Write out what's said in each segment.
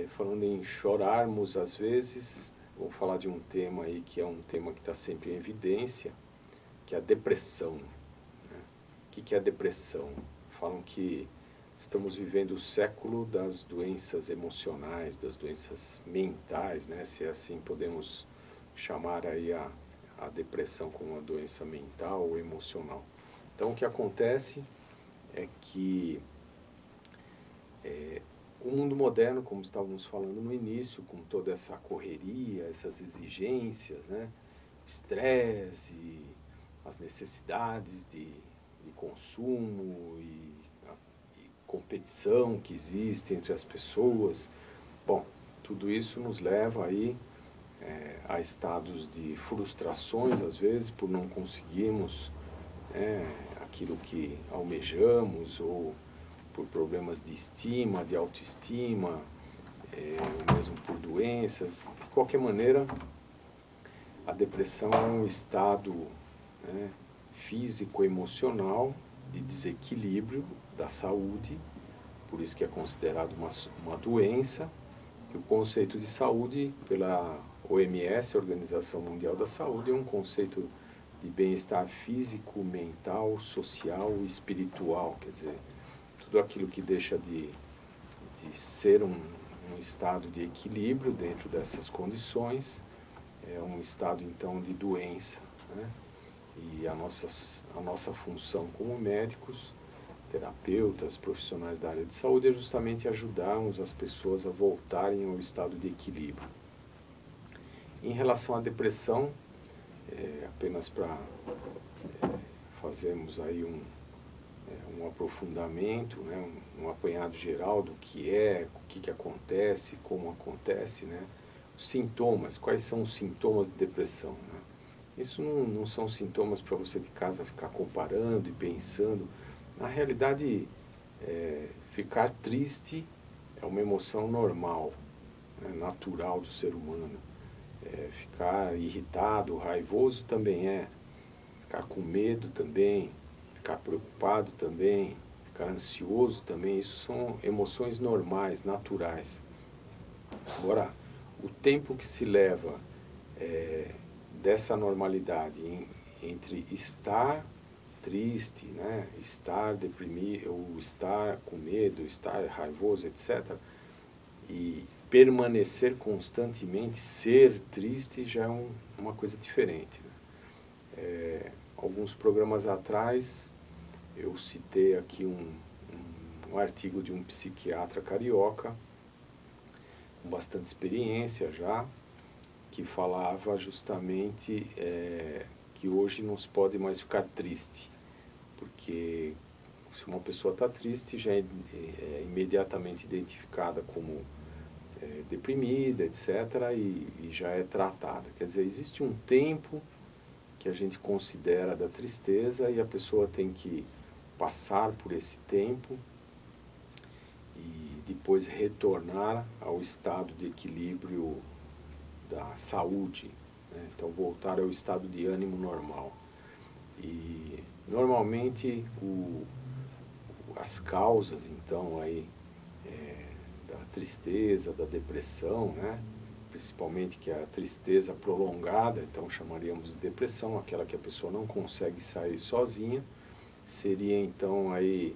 Falando em chorarmos às vezes, vou falar de um tema aí que é um tema que está sempre em evidência, que é a depressão, né? O que é a depressão? Falam que estamos vivendo o século das doenças emocionais, das doenças mentais, né? Se assim podemos chamar aí a depressão como uma doença mental ou emocional. Então o que acontece é que o mundo moderno, como estávamos falando no início, com toda essa correria, essas exigências, né? Estresse, as necessidades de consumo e competição que existe entre as pessoas. Bom, tudo isso nos leva aí a estados de frustrações, às vezes, por não conseguirmos aquilo que almejamos, ou por problemas de estima, de autoestima, ou mesmo por doenças. De qualquer maneira, a depressão é um estado, né, físico-emocional de desequilíbrio da saúde, por isso que é considerado uma doença. E o conceito de saúde, pela OMS, Organização Mundial da Saúde, é um conceito de bem-estar físico, mental, social e espiritual, quer dizer, tudo aquilo que deixa de ser um estado de equilíbrio dentro dessas condições é um estado então de doença, né? E a nossa função como médicos, terapeutas, profissionais da área de saúde é justamente ajudarmos as pessoas a voltarem ao estado de equilíbrio. Em relação à depressão, apenas para fazermos aí um aprofundamento, né, um apanhado geral do que é, o que acontece, como acontece, né, os sintomas, quais são os sintomas de depressão, né? Isso não são sintomas para você de casa ficar comparando e pensando. Na realidade, ficar triste é uma emoção normal, né, natural do ser humano. Ficar irritado, raivoso também é. Ficar com medo também, ficar preocupado também, ficar ansioso também, isso são emoções normais, naturais. Agora, o tempo que se leva dessa normalidade entre estar triste, né, estar deprimido, ou estar com medo, estar raivoso, etc., e permanecer constantemente, ser triste, já é uma coisa diferente, né? Alguns programas atrás, eu citei aqui um artigo de um psiquiatra carioca, com bastante experiência já, que falava justamente que hoje não se pode mais ficar triste, porque se uma pessoa está triste, já é imediatamente identificada como deprimida, etc., e já é tratada. Quer dizer, existe um tempo que a gente considera da tristeza e a pessoa tem que passar por esse tempo e depois retornar ao estado de equilíbrio da saúde, né? Então voltar ao estado de ânimo normal. E normalmente as causas então aí da tristeza, da depressão, né? Principalmente que é a tristeza prolongada, então chamaríamos de depressão, aquela que a pessoa não consegue sair sozinha, seria então aí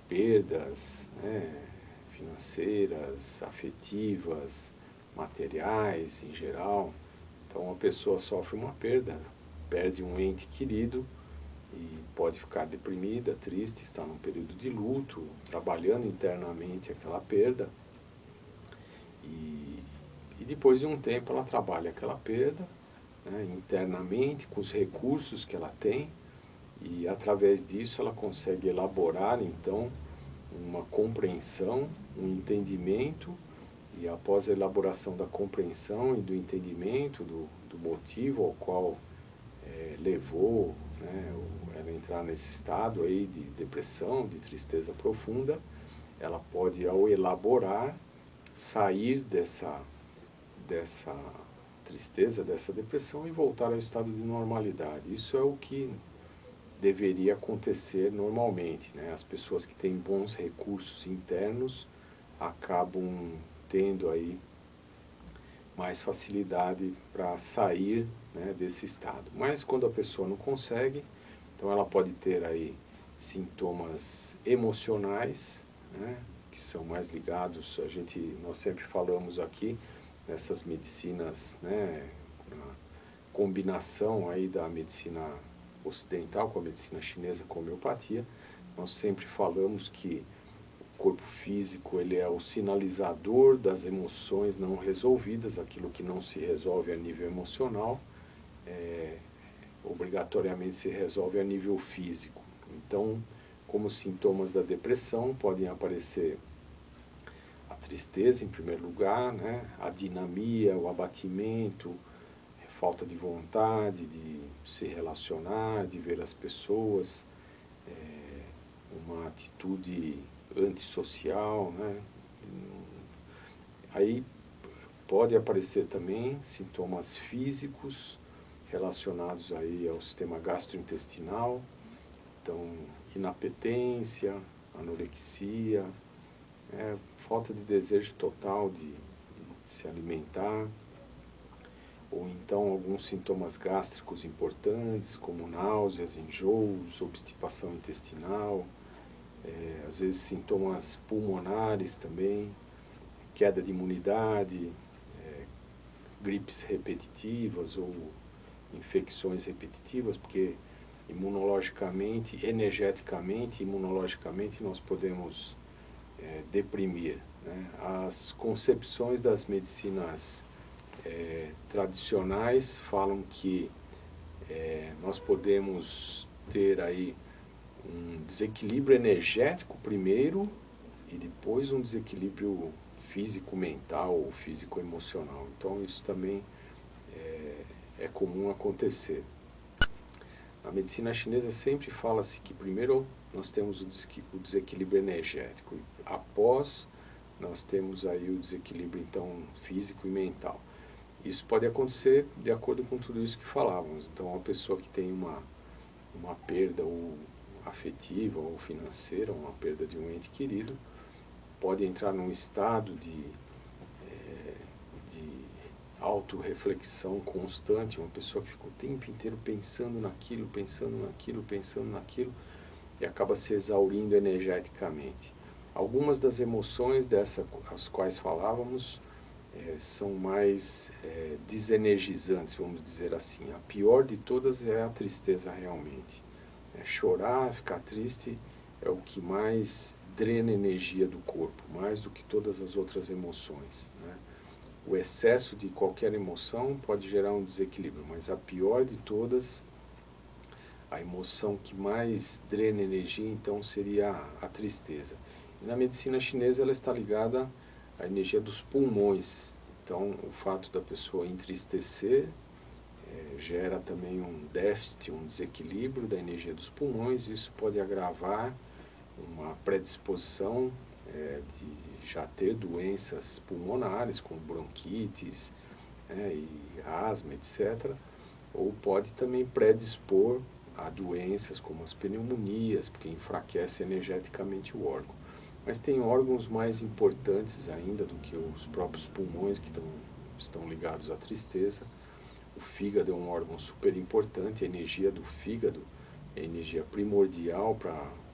perdas, né, financeiras, afetivas, materiais em geral. Então a pessoa sofre uma perda, perde um ente querido e pode ficar deprimida, triste, está num período de luto, trabalhando internamente aquela perda. E depois de um tempo ela trabalha aquela perda, né, internamente, com os recursos que ela tem, e através disso ela consegue elaborar então uma compreensão, um entendimento, e após a elaboração da compreensão e do entendimento do motivo ao qual levou, né, ela entrar nesse estado aí de depressão, de tristeza profunda, ela pode, ao elaborar, sair dessa tristeza, dessa depressão e voltar ao estado de normalidade. Isso é o que deveria acontecer normalmente, né? As pessoas que têm bons recursos internos acabam tendo aí mais facilidade para sair, né, desse estado. Mas quando a pessoa não consegue, então ela pode ter aí sintomas emocionais, né, que são mais ligados, nós sempre falamos aqui, nessas medicinas, né, na combinação aí da medicina ocidental com a medicina chinesa com a homeopatia, nós sempre falamos que o corpo físico ele é o sinalizador das emoções não resolvidas, aquilo que não se resolve a nível emocional, obrigatoriamente se resolve a nível físico. Então, como sintomas da depressão, podem aparecer a tristeza em primeiro lugar, né? A dinamia, o abatimento, a falta de vontade de se relacionar, de ver as pessoas, uma atitude antissocial, né? Aí pode aparecer também sintomas físicos relacionados aí ao sistema gastrointestinal, então inapetência, anorexia, falta de desejo total de se alimentar, ou então alguns sintomas gástricos importantes, como náuseas, enjoos, obstipação intestinal, às vezes sintomas pulmonares também, queda de imunidade, gripes repetitivas ou infecções repetitivas, porque imunologicamente, energeticamente, imunologicamente nós podemos deprimir, né? As concepções das medicinas tradicionais falam que nós podemos ter aí um desequilíbrio energético primeiro e depois um desequilíbrio físico-mental ou físico-emocional. Então isso também é comum acontecer. Na medicina chinesa sempre fala-se que primeiro nós temos o desequilíbrio energético, e após nós temos aí o desequilíbrio então físico e mental. Isso pode acontecer de acordo com tudo isso que falávamos. Então uma pessoa que tem uma perda ou afetiva ou financeira, uma perda de um ente querido, pode entrar num estado de autorreflexão constante, uma pessoa que fica o tempo inteiro pensando naquilo, e acaba se exaurindo energeticamente. Algumas das emoções as quais falávamos são mais desenergizantes, vamos dizer assim. A pior de todas é a tristeza realmente. Chorar, ficar triste é o que mais drena energia do corpo, mais do que todas as outras emoções, né? O excesso de qualquer emoção pode gerar um desequilíbrio, mas a pior de todas, a emoção que mais drena energia, então, seria a tristeza. E na medicina chinesa ela está ligada à energia dos pulmões. Então, o fato da pessoa entristecer gera também um déficit, um desequilíbrio da energia dos pulmões. Isso pode agravar uma predisposição de já ter doenças pulmonares, como bronquites, e asma, etc. Ou pode também predispor a doenças como as pneumonias, porque enfraquece energeticamente o órgão. Mas tem órgãos mais importantes ainda do que os próprios pulmões, que estão ligados à tristeza. O fígado é um órgão super importante, a energia do fígado é energia primordial para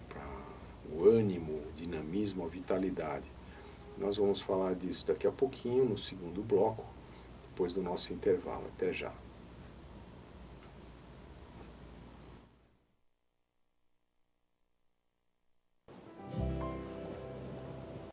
o ânimo, o dinamismo, a vitalidade. Nós vamos falar disso daqui a pouquinho, no segundo bloco, depois do nosso intervalo. Até já.